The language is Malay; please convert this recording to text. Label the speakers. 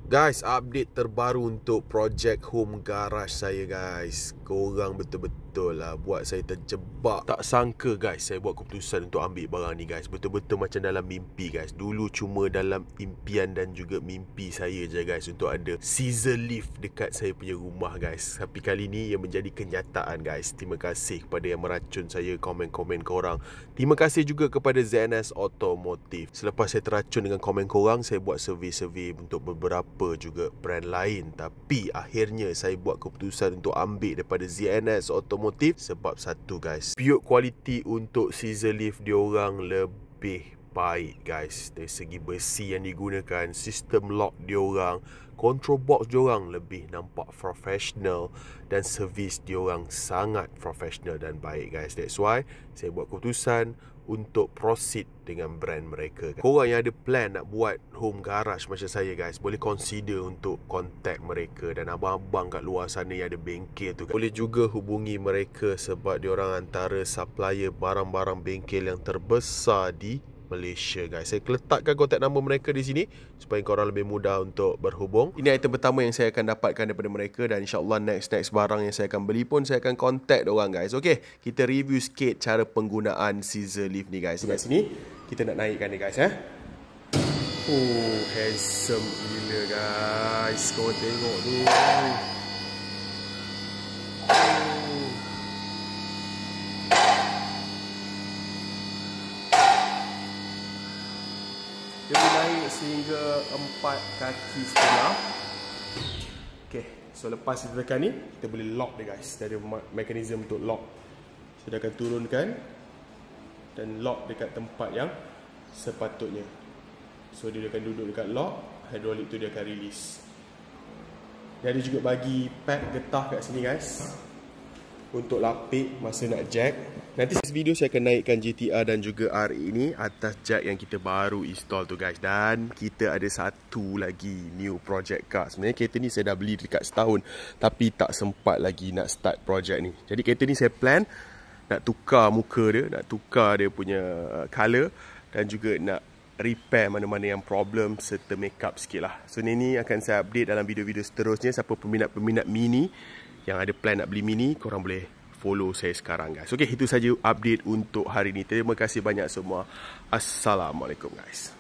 Speaker 1: Guys, update terbaru untuk projek home garage saya guys. Korang betul-betul lah buat saya terjebak. Tak sangka guys, saya buat keputusan untuk ambil barang ni guys. Betul-betul macam dalam mimpi guys. Dulu cuma dalam impian dan juga mimpi saya je guys untuk ada scissor lift dekat saya punya rumah guys. Tapi kali ni ia menjadi kenyataan guys. Terima kasih kepada yang meracun saya, komen-komen korang. Terima kasih juga kepada ZNS Automotive. Selepas saya teracun dengan komen korang, saya buat survey-survey untuk beberapa juga brand lain, tapi akhirnya saya buat keputusan untuk ambil daripada ZNS Automotive sebab satu guys, build quality untuk scissor lift diorang lebih baik guys. Dari segi besi yang digunakan, sistem lock diorang, control box diorang lebih nampak professional dan servis diorang sangat professional dan baik guys. That's why saya buat keputusan untuk proceed dengan brand mereka. Korang yang ada plan nak buat home garage macam saya guys, boleh consider untuk contact mereka. Dan abang-abang kat luar sana yang ada bengkel tu, boleh juga hubungi mereka sebab diorang antara supplier barang-barang bengkel yang terbesar di Malaysia guys. Saya letakkan kontak nombor mereka di sini supaya korang lebih mudah untuk berhubung. Ini item pertama yang saya akan dapatkan daripada mereka, dan insyaAllah next barang yang saya akan beli pun saya akan contact diorang guys. Okay, kita review sikit cara penggunaan scissor lift ni guys. Kat sini kita nak naikkan ni guys Oh, handsome gila guys. Korang tengok tu. Dia boleh naik sehingga 4 kaki setengah. Okay, so lepas kita tekan ni, kita boleh lock dia guys. Dia ada mekanisme untuk lock. So dia akan turunkan dan lock dekat tempat yang sepatutnya. So dia akan duduk dekat lock, hidrolik tu dia akan release. Dia ada juga bagi pad getah kat sini guys, untuk lapik masa nak jack. Nanti video saya akan naikkan GTR dan juga RE ini atas jack yang kita baru install tu guys. Dan kita ada satu lagi new project car. Sebenarnya kereta ni saya dah beli dekat setahun, tapi tak sempat lagi nak start project ni. Jadi kereta ni saya plan nak tukar muka dia, nak tukar dia punya colour, dan juga nak repair mana-mana yang problem serta make up sikit lah. So ni akan saya update dalam video-video seterusnya. Siapa peminat-peminat Mini yang ada plan nak beli Mini, korang boleh follow saya sekarang guys. Okay, itu saja update untuk hari ini. Terima kasih banyak semua. Assalamualaikum guys.